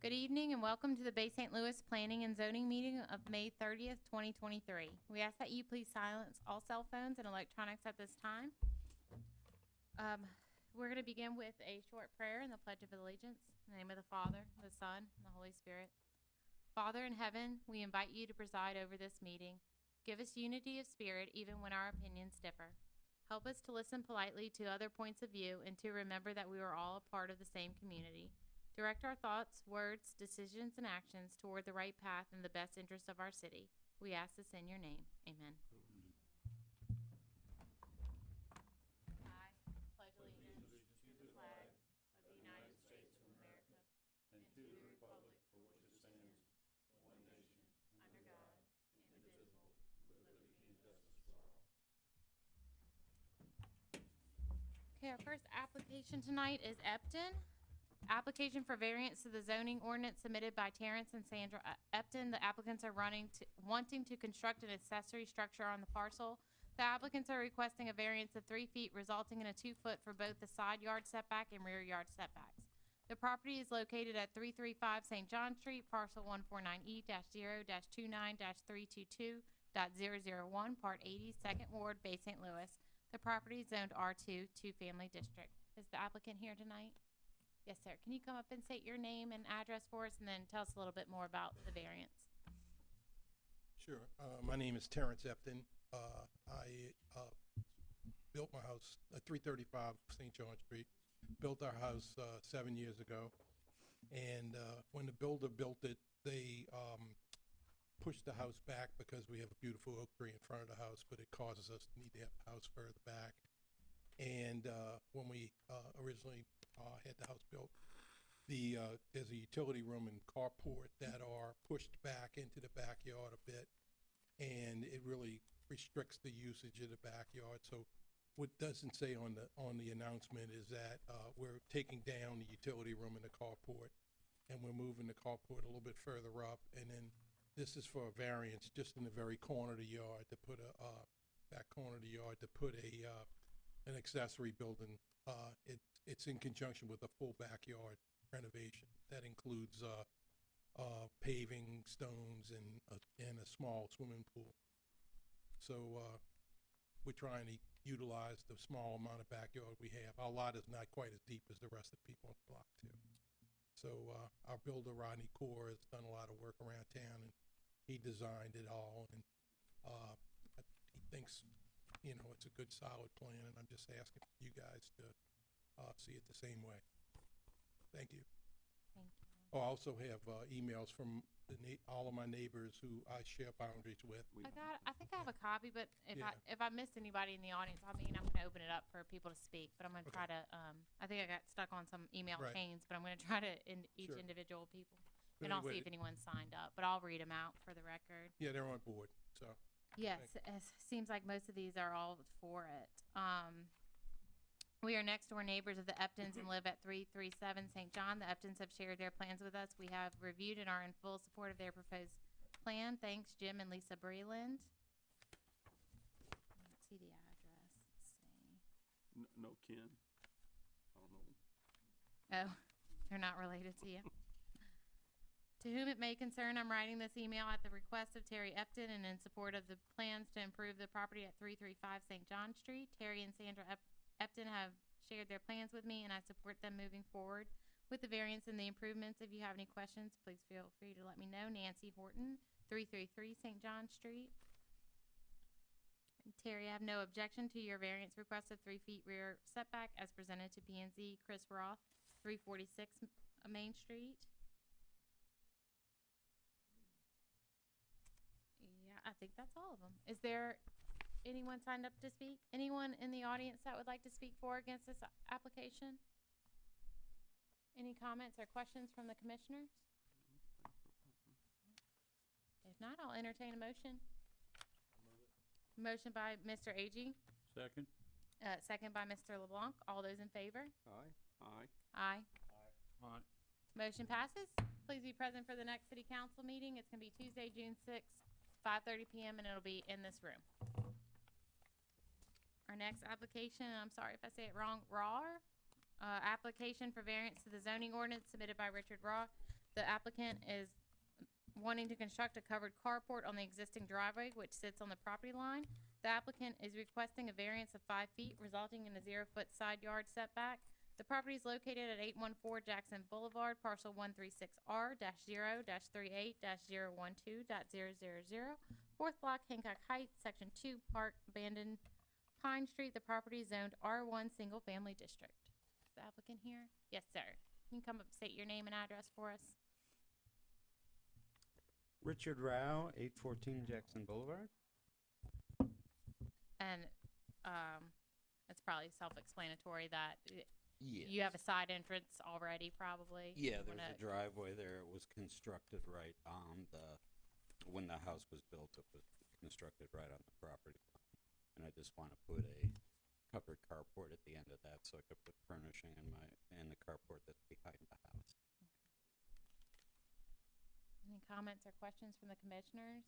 Good evening and welcome to the Bay St. Louis Planning and Zoning meeting of May 30th, 2023. We ask that you please silence all cell phones and electronics at this time. We're going to begin with a short prayer and the Pledge of Allegiance. In the name of the Father, the Son, and the Holy Spirit. Father in heaven, we invite you to preside over this meeting. Give us unity of spirit even when our opinions differ. Help us to listen politely to other points of view and to remember that we are all a part of the same community. Direct our thoughts, words, decisions, and actions toward the right path in the best interest of our city. We ask this in your name. Amen. I pledge allegiance to the flag of the United States of America and to the republic for which it stands, one nation, under God, indivisible, with liberty and justice for all. Okay, our first application tonight is Epton. Application for variance to the zoning ordinance submitted by Terrence and Sandra Epton. The applicants are wanting to construct an accessory structure on the parcel. The applicants are requesting a variance of 3 feet, resulting in a 2-foot for both the side yard setback and rear yard setbacks. The property is located at 335 St. John Street, parcel 149E-0-229-322.001, Part 80, 2nd Ward, Bay St. Louis. The property is zoned R2, 2-family district. Is the applicant here tonight? Yes, sir. Can you come up and state your name and address for us, and then tell us a little bit more about the variance? Sure. My name is Terrence Epton. I built my house at 335 St. John Street. Built our house 7 years ago. And when the builder built it, they pushed the house back because we have a beautiful oak tree in front of the house, but it causes us to need to have the house further back. And when we originally had the house built, there's a utility room and carport that are pushed back into the backyard a bit, and it really restricts the usage of the backyard. So what doesn't say on the announcement is that we're taking down the utility room and the carport, and we're moving the carport a little bit further up, and then this is for a variance just in the very corner of the yard to put back corner of the yard to put an accessory building. It's in conjunction with a full backyard renovation that includes paving, stones, and a small swimming pool. So we're trying to utilize the small amount of backyard we have. Our lot is not quite as deep as the rest of the people on the block too. So our builder, Rodney Core, has done a lot of work around town, and he designed it all, and he thinks, you know, it's a good solid plan, and I'm just asking you guys to see it the same way. Thank you. Thank you. Oh, I also have emails from all of my neighbors who I share boundaries with. I think I have a copy, but if Yeah. I missed anybody in the audience, I mean, I'm going to open it up for people to speak, but I'm going to try to, I think I got stuck on some email Right. chains, but I'm going to try to each Sure. individual people. But And I'll see anyway, if anyone's signed up, but I'll read them out for the record. Yeah, they're on board, so. Yes, it seems like most of these are all for it. We are next door neighbors of the Eptons and live at 337 St. John. The Eptons have shared their plans with us. We have reviewed and are in full support of their proposed plan. Thanks, Jim and Lisa Breland. Let's see the address. Let's see. No, Ken. I don't know. Oh, they're not related to you. To whom it may concern, I'm writing this email at the request of Terry Epton and in support of the plans to improve the property at 335 St. John Street. Terry and Sandra Epton have shared their plans with me, and I support them moving forward with the variance and the improvements. If you have any questions, please feel free to let me know. Nancy Horton, 333 St. John Street. And Terry, I have no objection to your variance request of 3 feet rear setback as presented to P&Z. Chris Rauh, 346 Main Street. Yeah, I think that's all of them. Is there anyone signed up to speak? Anyone in the audience that would like to speak for or against this application? Any comments or questions from the commissioners? If not, I'll entertain a motion. Motion by Mr. Agee, Second? second by Mr. LeBlanc. All those in favor? Aye. Aye. Aye. Aye. Motion passes. Please be present for the next city council meeting. It's gonna be Tuesday, June 6th, 5:30 PM, and it'll be in this room. Our next application, and I'm sorry if I say it wrong, Rauh, application for variance to the zoning ordinance submitted by Richard Rauh. The applicant is wanting to construct a covered carport on the existing driveway, which sits on the property line. The applicant is requesting a variance of 5 feet, resulting in a 0-foot side yard setback. The property is located at 814 Jackson Boulevard, parcel 136R-038-012.000, fourth block, Hancock Heights, section 2, Park, abandoned Pine Street. The property is zoned R1 Single Family District. Is the applicant here? Yes, sir. You can come up and state your name and address for us. Richard Rauh, 814 Jackson Boulevard. And it's probably self-explanatory that Yes. you have a side entrance already, probably. Yeah, You there's wanna- a driveway there. It was constructed right on when the house was built, it was constructed right on the property line. And I just want to put a covered carport at the end of that so I could put furnishing in the carport that's behind the house. Any comments or questions from the commissioners?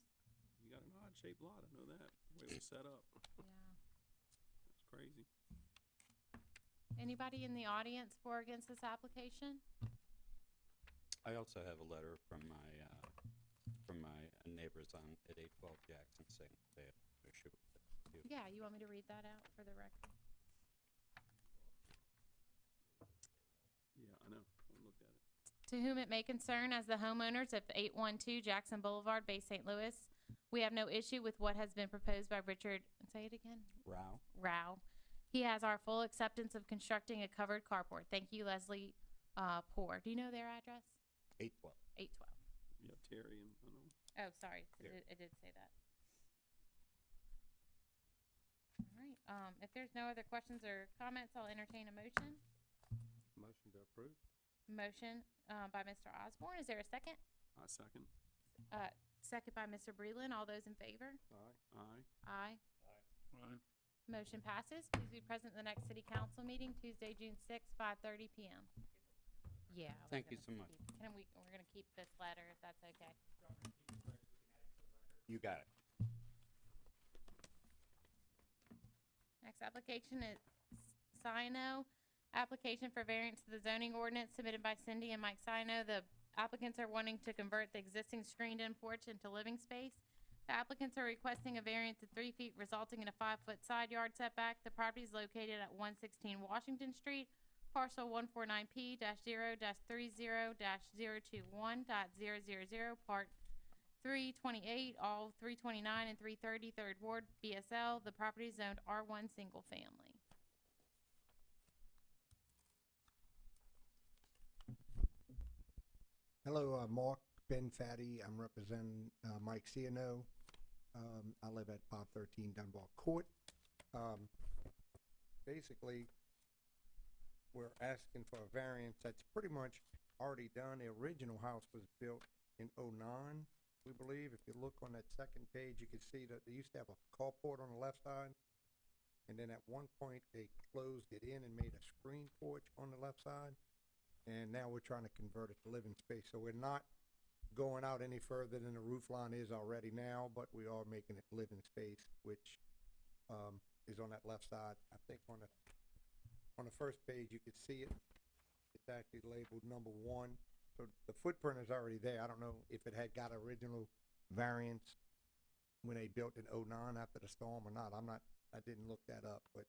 You got an odd-shaped lot, I know that, the way it was set up. Yeah. That's crazy. Anybody in the audience for or against this application? I also have a letter from my neighbors at 812 Jackson saying they have an issue with it. too. Yeah, you want me to read that out for the record? Yeah, I know, I looked at it. To whom it may concern, as the homeowners of 812 Jackson Boulevard, Bay St. Louis, we have no issue with what has been proposed by Richard, say it again, Rauh? Rauh. He has our full acceptance of constructing a covered carport. Thank you, Leslie Poor. Do you know their address? 812. 812. Yeah, Terry and, I know. Oh, sorry, There. it did say that. All right, if there's no other questions or comments, I'll entertain a motion. Motion to approve? Motion by Mr. Osborne. Is there a second? I second. Second by Mr. Breland. All those in favor? Aye. Aye. Aye. Aye. Motion passes. Please be present at the next city council meeting, Tuesday, June 6th, 5:30 PM. Yeah. I was Thank you gonna so much. we're gonna keep this letter if that's okay. You got it. Next application is Scioneaux. Application for variance to the zoning ordinance submitted by Cindy and Mike Scioneaux. The applicants are wanting to convert the existing screened-in porch into living space. The applicants are requesting a variance of 3 feet, resulting in a 5-foot side yard setback. The property is located at 116 Washington Street, parcel 149P-0-30-021.000, part 328, all 329 and 330, 3rd Ward, BSL. The property is zoned R1 Single Family. Hello, Mark Ben Fatty. I'm representing Mike Scioneaux. I live at 513 Dunbar Court. Basically, we're asking for a variance that's pretty much already done. The original house was built in '09, we believe. If you look on that second page, you can see that they used to have a carport on the left side. And then at one point, they closed it in and made a screen porch on the left side. And now we're trying to convert it to living space. So we're not going out any further than the roof line is already now, but we are making it living space, which is on that left side. I think on the first page, you could see it. It's actually labeled number 1. So the footprint is already there. I don't know if it had got original variance when they built in '09 after the storm or not. I didn't look that up, but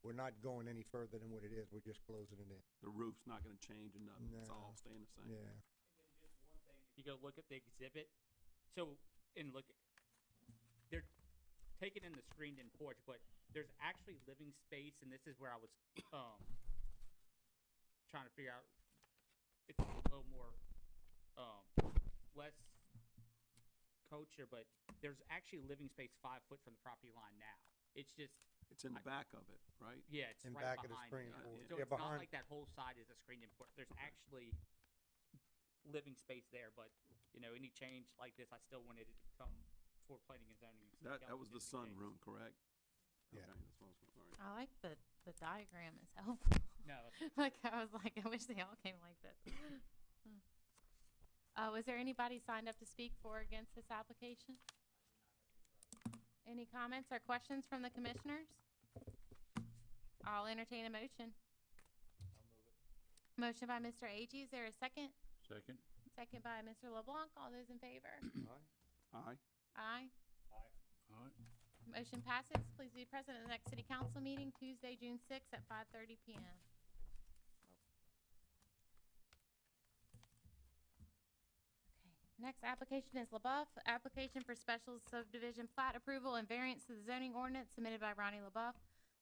we're not going any further than what it is. We're just closing it in. The roof's not gonna change or nothing, it's No. all staying the same. Yeah. You go look at the exhibit. So, and look, they're taking in the screened-in porch, but there's actually living space, and this is where I was trying to figure out. It's a little more, less kosher, but there's actually living space 5 foot from the property line now. It's just, It's in the back of it, right? yeah, it's In right back of the behind screen it. porch. So Yeah, it's not behind- like that whole side is a screened-in porch. There's actually living space there, but, you know, any change like this, I still wanted it to come for planning and zoning. and city That was council the just in case. sunroom, correct? Yeah. Okay, that's what I was gonna, all right. I like the diagram is helpful. No, Like, I was like, I wish they all came like this. Was there anybody signed up to speak for or against this application? Any comments or questions from the commissioners? I'll entertain a motion. Motion by Mr. Agee. Is there a second? Second. second by Mr. LeBlanc. All those in favor? Aye. Aye. Aye. Motion passes. Please be present at the next city council meeting, Tuesday, June 6th at 5:30 PM. Next application is Leboeuf, application for special subdivision plat approval and variance to the zoning ordinance submitted by Ronnie Leboeuf.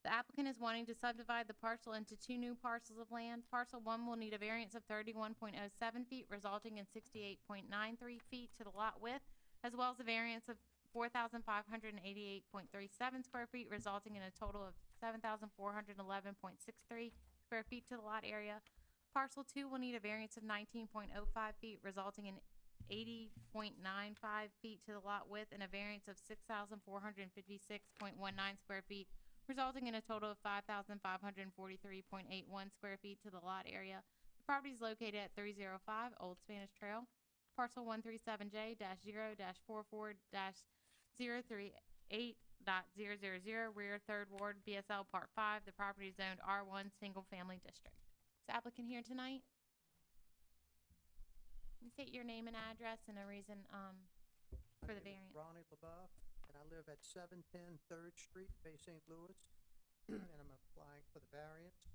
The applicant is wanting to subdivide the parcel into two new parcels of land. Parcel 1 will need a variance of 31.07 feet, resulting in 68.93 feet to the lot width, as well as a variance of 4,588.37 square feet, resulting in a total of 7,411.63 square feet to the lot area. Parcel 2 will need a variance of 19.05 feet, resulting in 80.95 feet to the lot width and a variance of 6,456.19 square feet, resulting in a total of 5,543.81 square feet to the lot area. The property is located at 305 Old Spanish Trail, parcel 137J-0-44-038.000, rear 3rd Ward, BSL Part 5. The property is zoned R1 Single Family District. Is the applicant here tonight? Can you state your name and address and a reason for the variance? Ronnie Leboeuf, and I live at 710 3rd Street, Bay St. Louis, and I'm applying for the variance.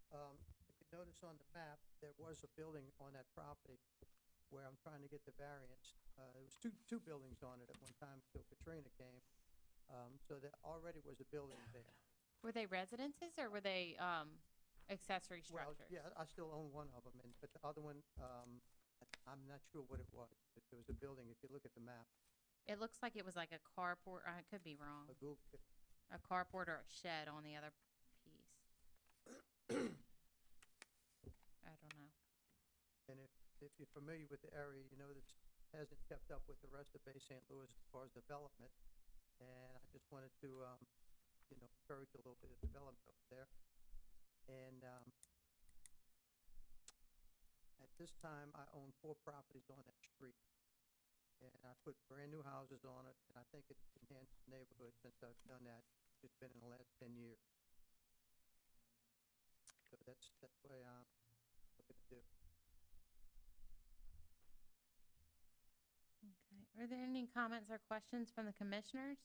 If you notice on the map, there was a building on that property where I'm trying to get the variance. There was two buildings on it at one time until Katrina came, so there already was a building there. Were they residences or were they accessory Well, structures? yeah, I still own one of them, but the other one, I'm not sure what it was, but there was a building, if you look at the map, It looks like it was like a carport. I could be wrong. a Google, A carport or a shed on the other piece. I don't know. and if you're familiar with the area, you know that hasn't kept up with the rest of Bay St. Louis as far as development. And I just wanted to, encourage a little bit of development up there. And, at this time, I own 4 properties on that street. And I put brand-new houses on it, and I think it enhanced the neighborhood since I've done that. It's been in the last 10 years. So that's what I'm looking to do. Okay. Are there any comments or questions from the commissioners?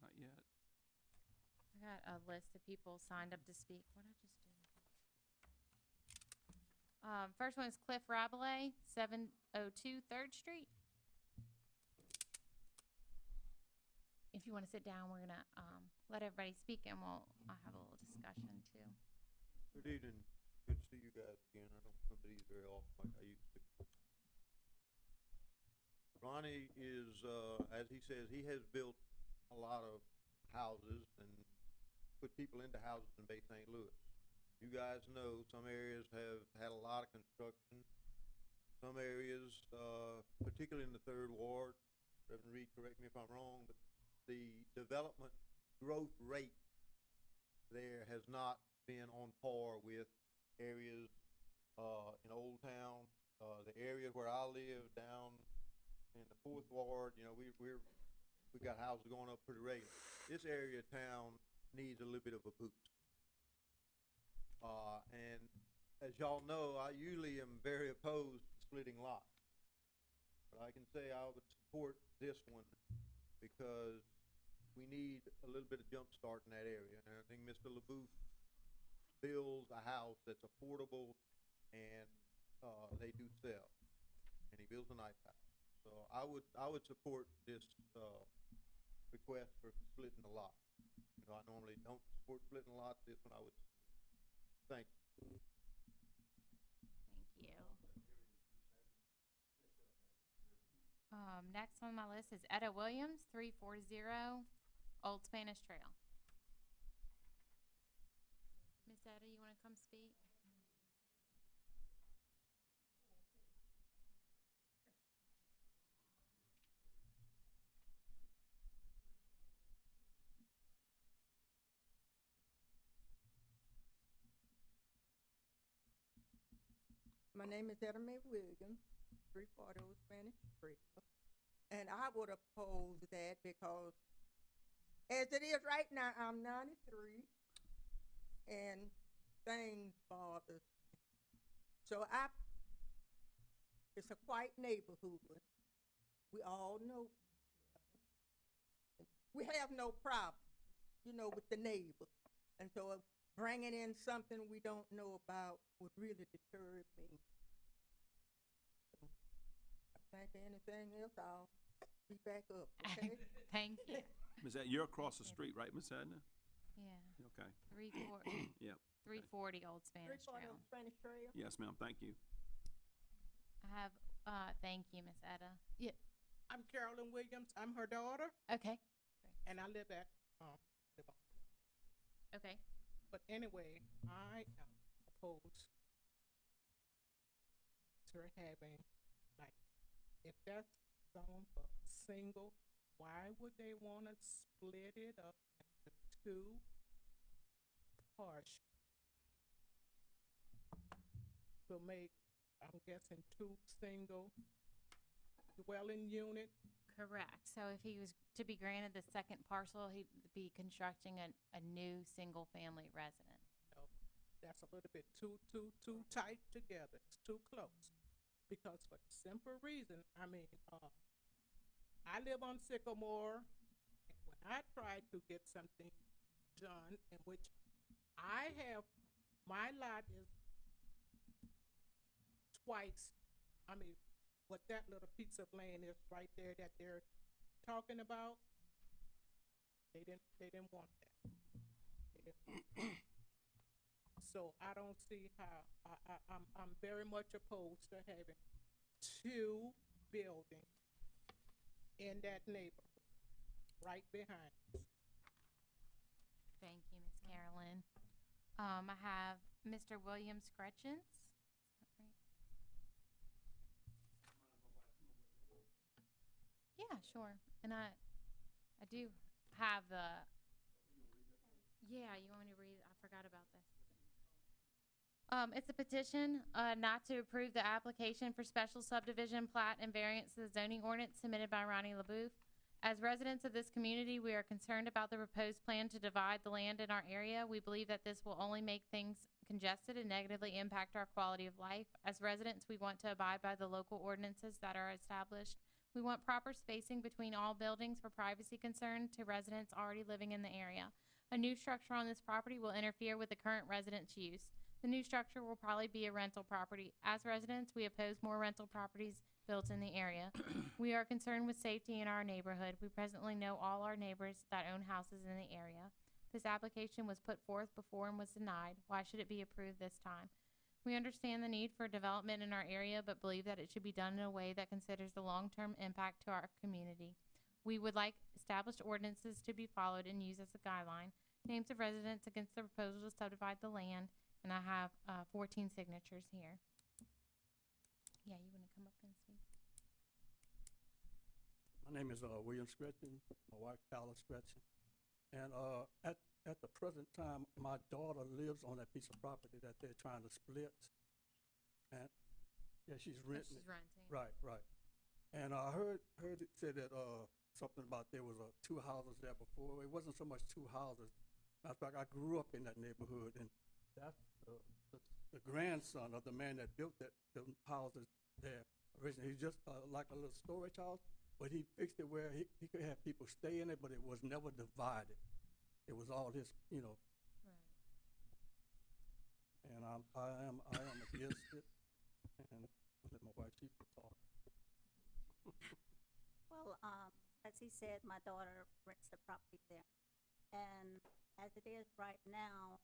Not yet. I got a list of people signed up to speak. What did I just do? First one is Cliff Rabelais, 702 3rd Street. If you want to sit down, we're gonna let everybody speak, and I'll have a little discussion too. Good evening. Good to see you guys again. I don't come to these very often like I used to. Ronnie is, as he says, he has built a lot of houses and put people into houses in Bay St. Louis. You guys know some areas have had a lot of construction. Some areas, particularly in the 3rd Ward, Reverend Reed, correct me if I'm wrong, but the development growth rate there has not been on par with areas in Old Town, the area where I live down in the 4th Ward. You know, we got houses going up pretty regular. This area of town needs a little bit of a boost. And as y'all know, I usually am very opposed to splitting lots. But I can say I would support this one because we need a little bit of jump start in that area. And I think Mr. Leboeuf builds a house that's affordable and they do sell. And he builds a nice house. So I would support this request for splitting the lot. You know, I normally don't support splitting lots. This one I would. Thank you. Thank you. Next on my list is Etta Williams, 340 Old Spanish Trail. Miss Etta, you want to come speak? My name is Etta Mae Williams, 340 Old Spanish Trail. And I would oppose that because as it is right now, I'm 93 and things bother me. So I It's a quiet neighborhood. We all know each other. We have no problem, with the neighbor. And so bringing in something we don't know about would really disturb me. So, I think anything else, I'll be back up, okay? Thank you. Ms. Adna, you're across the street, right, Ms. Adna? Yeah, Okay, 340, yep. 340 Old Spanish 340 Trail. Spanish Trail. Yes, ma'am, thank you. I have, thank you, Miss Etta. Yeah, I'm Carolyn Williams. I'm her daughter, okay, and I live at Leboeuf. okay. But anyway, I am opposed to having, like, if that's zoned for single, why would they want to split it up into two portions? To make, I'm guessing, two single dwelling units. Correct. So if he was to be granted the second parcel, he'd be constructing a new single-family residence. No, that's a little bit too tight together. It's too close. Because for the simple reason, I live on Sycamore, and when I tried to get something done in which I have, my lot is twice, what that little piece of land is right there that they're talking about, they didn't want that. So I don't see how, I'm very much opposed to having two buildings in that neighborhood, right behind us. Thank you, Miss Carolyn. I have Mr. William Scretchens. Is that right? Yeah, sure. And I do have the. Yeah, you want me to read? I forgot about this. It's a petition, not to approve the application for special subdivision plat and variance to the zoning ordinance submitted by Ronnie Leboeuf. As residents of this community, we are concerned about the proposed plan to divide the land in our area. We believe that this will only make things congested and negatively impact our quality of life. As residents, we want to abide by the local ordinances that are established. We want proper spacing between all buildings for privacy concern to residents already living in the area. A new structure on this property will interfere with the current residents' use. The new structure will probably be a rental property. As residents, we oppose more rental properties built in the area. We are concerned with safety in our neighborhood. We presently know all our neighbors that own houses in the area. This application was put forth before and was denied. Why should it be approved this time? We understand the need for development in our area, but believe that it should be done in a way that considers the long-term impact to our community. We would like established ordinances to be followed and used as a guideline. Names of residents against the proposal to subdivide the land, and I have 14 signatures here. Yeah, you want to come up and speak? My name is William Scretchen, my wife Carla Scretchen. And at the present time, my daughter lives on that piece of property that they're trying to split. And yeah, she's renting it. She's renting. Right. And I heard it said that something about there was two houses there before. It wasn't so much two houses. Matter of fact, I grew up in that neighborhood, and that's the grandson of the man that built the houses there originally. He's just like a little storage house, but he fixed it where he could have people stay in it, but it was never divided. It was all his, Right. And I am against it. And I'll let my wife, she can talk. Well, as he said, my daughter rents the property there. And as it is right now,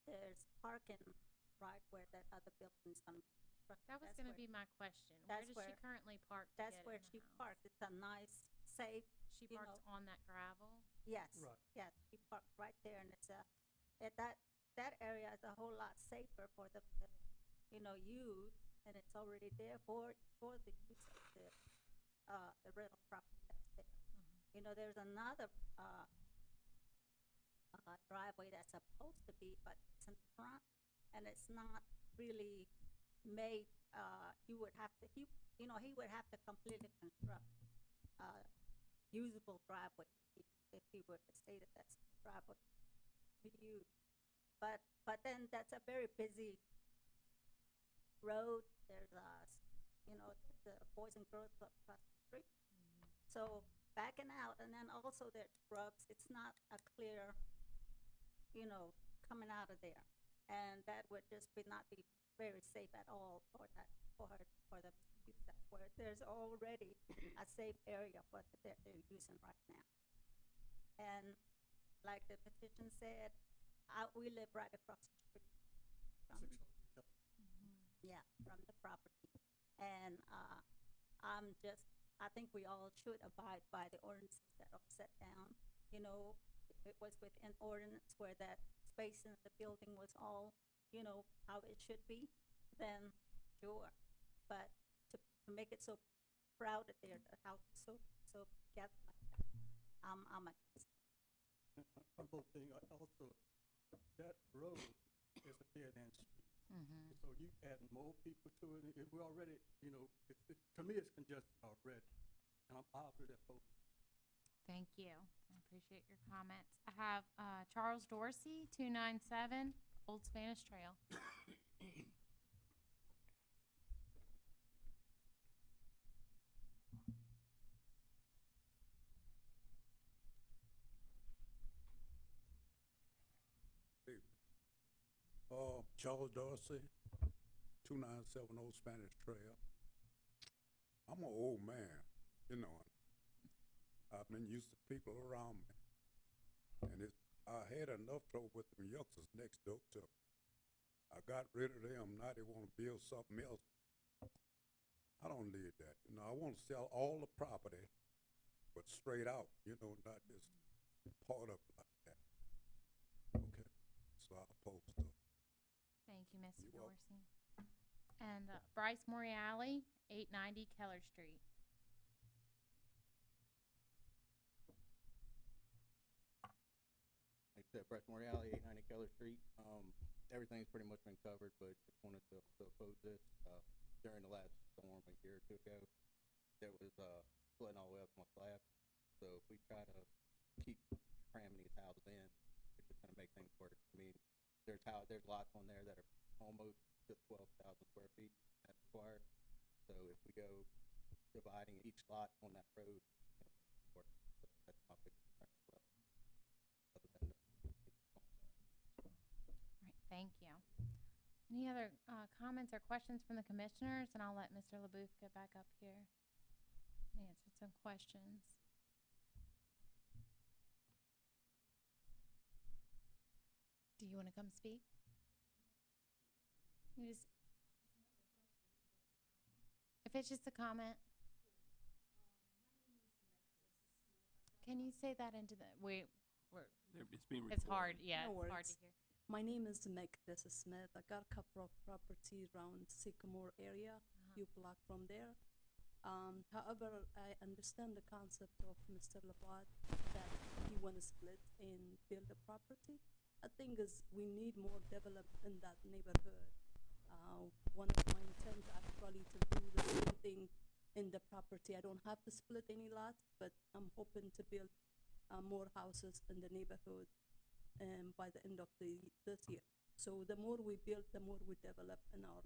there's parking right where that other building's gonna be constructed. That was That's going to where- be my question. Where that's does she where- currently park to That's get where in the she house? parks. It's a nice, safe, She you parks know. on that gravel? yes, Right. yes, she parks right there, and it's that area is a whole lot safer for the use, and it's already there for the use of the rental property that's there. There's another driveway that's supposed to be, but it's in front, and it's not really made. He would have to completely construct usable driveway if he were to say that that's the driveway to use. But then that's a very busy road. There's Boys and Girls Club across the street. So backing out, and then also there's shrubs, it's not a clear, you know, coming out of there. And that would just not be very safe at all for that, for them to use that, where there's already a safe area for that they're using right now. And like the petition said, we live right across the street from, 603 Kelly. yeah, from the property. And I think we all should abide by the ordinances that are set down. You know, if it was within ordinance where that space in the building was all, you know, how it should be, then sure. But to make it so crowded there, the house is so together like that, I'm against it. Another thing, also, that road is a dead end street. So you add more people to it, we already, you know, to me, it's congested already. And I'm obviously opposed. Thank you. I appreciate your comments. I have Charles Dorsey, 297 Old Spanish Trail. Charles Dorsey, 297 Old Spanish Trail. I'm an old man, you know. I've been used to people around me. And I had enough trouble with them youngsters next door to me. I got rid of them, now they want to build something else. I don't need that. You know, I want to sell all the property, but straight out, you know, not just part of it like that. Okay, so I oppose to it. Thank you, Mr. You're welcome. Dorsey. And Bryce Moriali, 890 Keller Street. Like I said, Bryce Moriali, 890 Keller Street. Everything's pretty much been covered, but just wanted to oppose this. During the last storm a year or two ago, there was flooding all the way up to my slab. So if we try to keep cramming these houses in, it's just gonna make things worse. I mean, there's lots on there that are almost to 12,000 square feet as required. So if we go dividing each lot on that road, it's just gonna make things worse. So that's my biggest concern as well. Other than the small size. Right, thank you. Any other comments or questions from the commissioners? And I'll let Mr. Leboeuf get back up here and answer some questions. Do you want to come speak? You just, if it's just a comment. Can you say that into the, It's being recorded. it's hard, yeah, No it's hard to worries. hear. My name is Megdessa Smith. I got a couple of properties around Sycamore area, few block from there. However, I understand the concept of Mr. Leboeuf that he want to split and build a property. I think is we need more development in that neighborhood. One of my intents actually to do the same thing in the property. I don't have to split any lots, but I'm hoping to build more houses in the neighborhood by the end of this year. So the more we build, the more we develop in our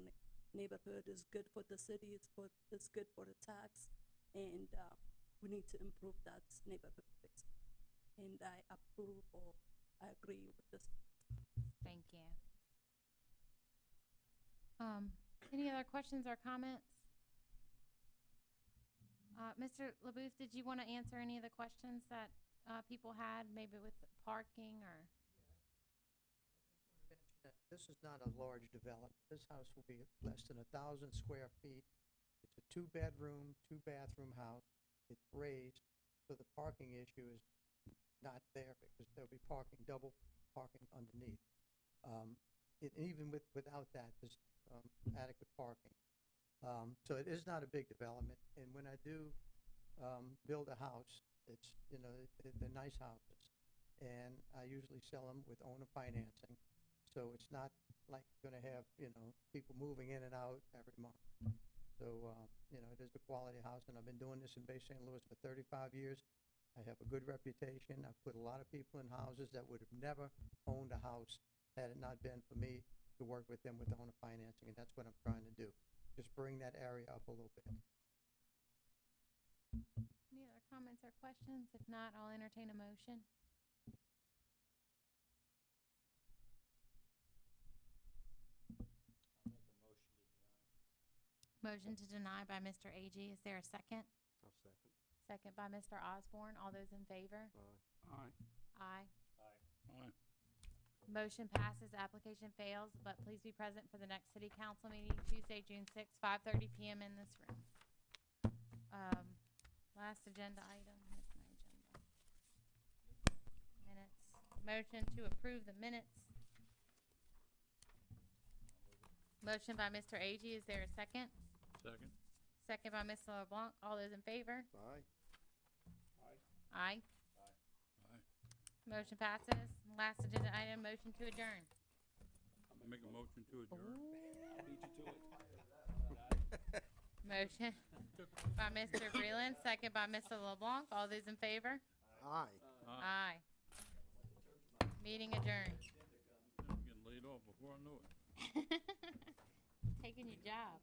neighborhood. Is good for the city, it's good for the tax, and we need to improve that neighborhood space. And I approve or I agree with this. Thank you. Any other questions or comments? Mr. Leboeuf, did you want to answer any of the questions that people had, maybe with parking or? This is not a large development. This house will be less than 1,000 square feet. It's a 2-bedroom, 2-bathroom house. It's raised, so the parking issue is not there because there'll be double parking underneath. Even without that, there's adequate parking. So it is not a big development. And when I do build a house, it's, you know, they're nice houses. And I usually sell them with owner financing. So it's not like you're gonna have, you know, people moving in and out every month. So, you know, it is a quality house, and I've been doing this in Bay St. Louis for 35 years. I have a good reputation. I've put a lot of people in houses that would have never owned a house had it not been for me to work with them with owner financing, and that's what I'm trying to do. Just bring that area up a little bit. or questions? If not, I'll entertain a motion. Motion to deny by Mr. Ag. Is there a second? I'll second. Second by Mr. Osborne. All those in favor? Aye. Aye. Aye. Motion passes, application fails, but please be present for the next city council meeting, Tuesday, June sixth, 5:30 PM in this room. Last agenda item, here's my agenda. Minutes, motion to approve the minutes. Motion by Mr. Ag. Is there a second? Second. Second by Mr. LeBlanc. All those in favor? Aye. Aye. Aye. Motion passes. Last agenda item, motion to adjourn. Make a motion to adjourn. Ooh. Beat you to it. Motion by Mr. Breland, second by Mr. LeBlanc. All those in favor? Aye. Aye. Meeting adjourned. I'm getting laid off before I know it. Taking your job.